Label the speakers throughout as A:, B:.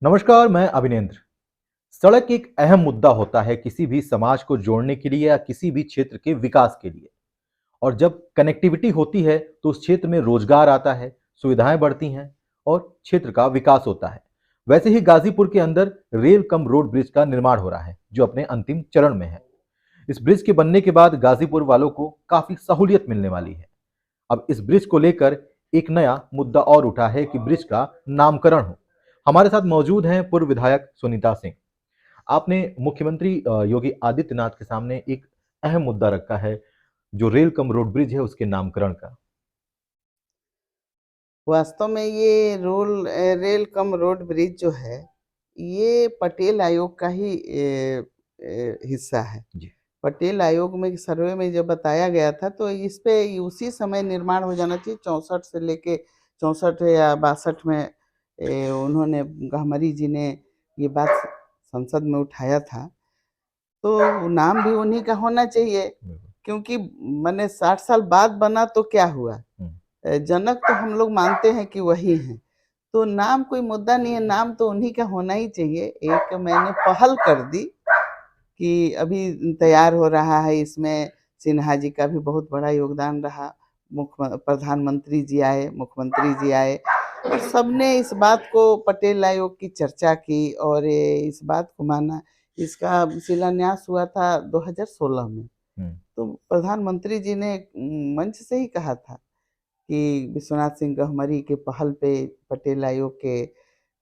A: नमस्कार, मैं अभिनेंद्र। सड़क एक अहम मुद्दा होता है किसी भी समाज को जोड़ने के लिए या किसी भी क्षेत्र के विकास के लिए। और जब कनेक्टिविटी होती है तो उस क्षेत्र में रोजगार आता है, सुविधाएं बढ़ती हैं और क्षेत्र का विकास होता है। वैसे ही गाजीपुर के अंदर रेल कम रोड ब्रिज का निर्माण हो रहा है जो अपने अंतिम चरण में है। इस ब्रिज के बनने के बाद गाजीपुर वालों को काफी सहूलियत मिलने वाली है। अब इस ब्रिज को लेकर एक नया मुद्दा और उठा है कि ब्रिज का नामकरण हो। हमारे साथ मौजूद हैं पूर्व विधायक सुनीता सिंह। आपने मुख्यमंत्री योगी आदित्यनाथ के सामने एक अहम मुद्दा रखा है जो रेल कम रोड ब्रिज है उसके नामकरण का।
B: वास्तव में ये रेल कम रोड ब्रिज जो है, ये पटेल आयोग का ही हिस्सा है।
A: जी।
B: पटेल आयोग में सर्वे में जब बताया गया था तो इस पे उसी समय निर्माण हो जाना चाहिए। 64 से लेके 64 या 62 में उन्होंने गहमरी जी ने ये बात संसद में उठाया था। तो नाम भी उन्हीं का होना चाहिए, क्योंकि मैंने 60 साल बाद बना तो क्या हुआ। जनक तो हम लोग मानते हैं कि वही हैं, तो नाम कोई मुद्दा नहीं है, नाम तो उन्हीं का होना ही चाहिए। एक मैंने पहल कर दी कि अभी तैयार हो रहा है, इसमें सिन्हा जी का भी बहुत बड़ा योगदान रहा। प्रधानमंत्री जी आए, मुख्यमंत्री जी आए और सबने इस बात को पटेल आयोग की चर्चा की और इस बात को माना। इसका शिलान्यास हुआ था 2016 में। तो प्रधानमंत्री जी ने मंच से ही कहा था कि विश्वनाथ सिंह गहमरी के पहल पे पटेल आयोग के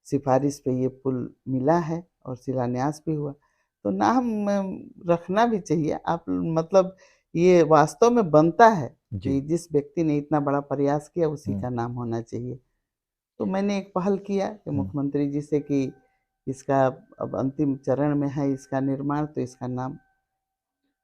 B: सिफारिश पे ये पुल मिला है और शिलान्यास भी हुआ। तो नाम रखना भी चाहिए। आप मतलब ये वास्तव में बनता है
A: जी।
B: कि जिस व्यक्ति ने इतना बड़ा प्रयास किया उसी का
A: हम्म।
B: नाम होना चाहिए। तो मैंने एक पहल किया कि
A: हम्म।
B: मुख्यमंत्री जी से कि इसका अब अंतिम चरण में है इसका निर्माण, तो इसका नाम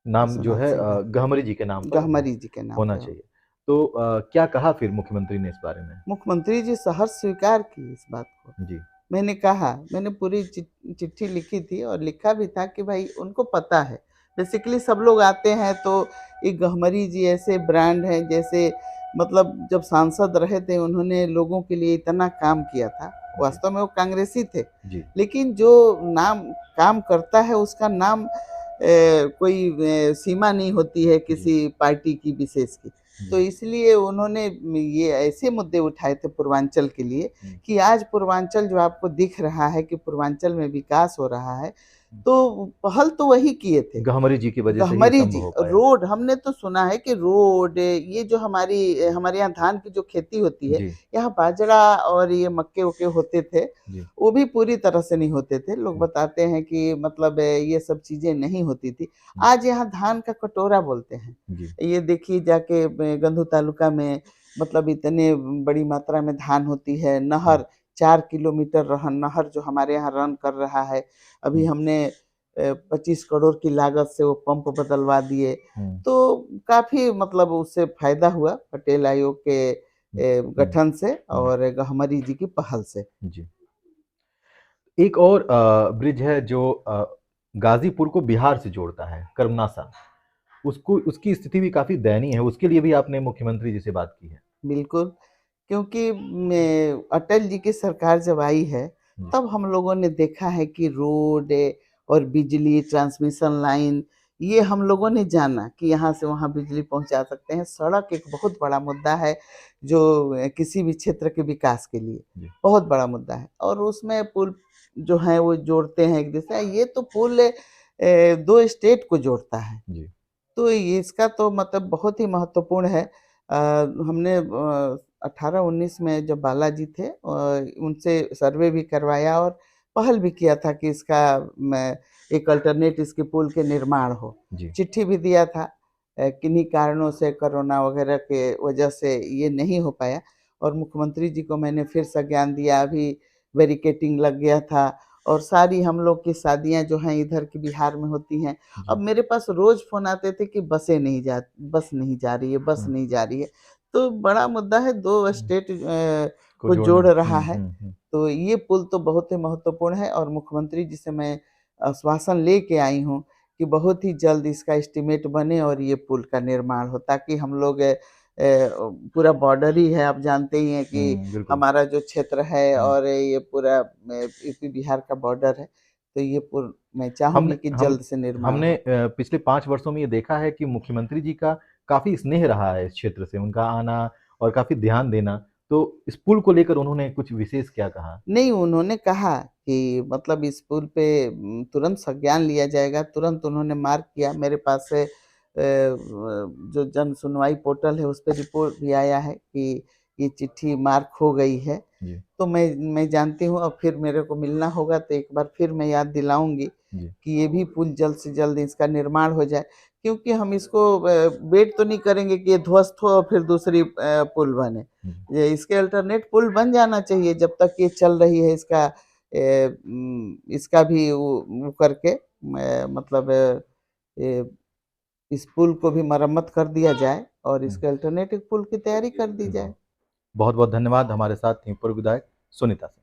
A: नाम जो
B: विश्वनाथ
A: है
B: सिंह
A: गहमरी जी के नाम पर
B: गहमरी जी के नाम
A: होना
B: पे हो।
A: चाहिए। तो क्या कहा फिर मुख्यमंत्री ने इस बारे में?
B: मुख्यमंत्री जी सहर्ष स्वीकार की इस बात को।
A: जी।
B: मैंने कहा, मैंने पूरी चिट्ठी लिखी थी और लिखा भी था कि भाई उनको पता है। बेसिकली सब लोग आते हैं तो एक गहमरी जी ऐसे ब्रांड हैं, जैसे मतलब जब सांसद रहे थे उन्होंने लोगों के लिए इतना काम किया था।
A: जी।
B: वास्तव में वो कांग्रेसी थे,
A: जी।
B: लेकिन जो नाम काम करता है उसका नाम कोई सीमा नहीं होती है
A: जी।
B: किसी पार्टी की विशेष की। तो
A: जी।
B: इसलिए उन्होंने ये ऐसे मुद्दे उठाए थे पूर्वांचल के लिए कि आज पूर्वांचल जो आपको दिख रहा है कि पूर्वांचल में विकास हो रहा है, तो पहल तो वही किए थे।
A: गहमरी जी की वजह से ही
B: गहमरी
A: संभव
B: जी
A: हो पाया।
B: रोड, हमने तो सुना है कि रोड ये जो हमारे यहाँ धान की जो खेती होती है,
A: जी।
B: यहाँ बाजरा और ये मक्के वक्के होते थे,
A: जी।
B: वो भी पूरी तरह से नहीं होते थे। लोग बताते हैं कि मतलब ये सब चीजें नहीं होती थी। आज यहाँ धान का कटोरा बोलते हैं।
A: जी।
B: ये देखिए जाके गंधू तालुका में, मतलब इतने बड़ी मात्रा में धान होती है। नहर 4 किलोमीटर नहर जो हमारे यहाँ रन कर रहा है। अभी हमने 25 करोड़ की लागत से वो पंप बदलवा दिए। तो काफी मतलब उससे फायदा हुआ पटेल आयोग के गठन से और गहमरी जी की पहल से।
A: जी। एक और ब्रिज है जो गाजीपुर को बिहार से जोड़ता है, कर्मनासा। उसको उसकी स्थिति भी काफी दयनीय है, उसके लिए भी आपने मुख्यमंत्री जी से बात की है।
B: बिल्कुल, क्योंकि मैं अटल जी की सरकार जब आई है, तब हम लोगों ने देखा है कि रोड और बिजली ट्रांसमिशन लाइन, ये हम लोगों ने जाना कि यहाँ से वहाँ बिजली पहुँचा सकते हैं। सड़क एक बहुत बड़ा मुद्दा है जो किसी भी क्षेत्र के विकास के लिए बहुत बड़ा मुद्दा है, और उसमें पुल जो है वो जोड़ते हैं एक दूसरे। ये तो पुल 2 स्टेट को जोड़ता है।
A: जी।
B: तो इसका तो मतलब बहुत ही महत्वपूर्ण है। हमने 18-19 में जब बालाजी थे उनसे सर्वे भी करवाया और पहल भी किया था कि इसका एक अल्टरनेट इसके पुल के निर्माण हो।
A: जी।
B: चिट्ठी भी दिया था। किन्हीं कारणों से कोरोना वगैरह के वजह से ये नहीं हो पाया और मुख्यमंत्री जी को मैंने फिर संज्ञान दिया। अभी बैरिकेडिंग लग गया था और सारी हम लोग की शादियां जो हैं इधर की बिहार में होती हैं। अब मेरे पास रोज फ़ोन आते थे कि बस नहीं जा रही है, बस नहीं जा रही है। तो बड़ा मुद्दा है, 2 स्टेट
A: को
B: को
A: जोड़ना।
B: जोड़ रहा है। तो ये पुल तो बहुत ही महत्वपूर्ण है और मुख्यमंत्री जी से मैं आश्वासन लेके आई हूँ कि बहुत ही जल्द इसका एस्टीमेट बने और ये पुल का निर्माण हो, ताकि हम लोग पूरा बॉर्डर ही है, आप जानते ही हैं कि
A: बिल्कुल।
B: हमारा जो क्षेत्र है
A: हुँ।
B: और ये पूरा यूपी बिहार का बॉर्डर है, तो ये मैं
A: हमने
B: चाहूँगी कि
A: हम
B: जल्द से निर्माण
A: हमने
B: हो।
A: पिछले 5 वर्षों में ये देखा है कि मुख्यमंत्री जी का काफ़ी स्नेह रहा है इस क्षेत्र से, उनका आना और काफ़ी ध्यान देना। तो इस पुल को लेकर उन्होंने कुछ विशेष क्या कहा?
B: नहीं, उन्होंने कहा कि मतलब इस पुल पे तुरंत संज्ञान लिया जाएगा, तुरंत उन्होंने मार्क किया। मेरे पास से जो जन सुनवाई पोर्टल है, उस पे रिपोर्ट भी आया है कि ये चिट्ठी मार्क हो गई है।
A: जी,
B: तो मैं जानती हूँ, अब फिर मेरे को मिलना होगा तो एक बार फिर मैं याद दिलाऊँगी
A: जी,
B: कि ये भी पुल जल्द से जल्द इसका निर्माण हो जाए। क्योंकि हम इसको वेट तो नहीं करेंगे कि ये ध्वस्त हो और फिर दूसरी पुल बने।
A: जी। ये
B: ये इसके अल्टरनेट पुल बन जाना चाहिए जब तक ये चल रही है, इसका भी वो करके मतलब इस पुल को भी मरम्मत कर दिया जाए और
A: हुँ।
B: इसके अल्टरनेटिव पुल की तैयारी कर दी
A: जी।
B: जाए।
A: बहुत-बहुत धन्यवाद हमारे साथ थीं पूर्व विधायक सुनीता सिंह।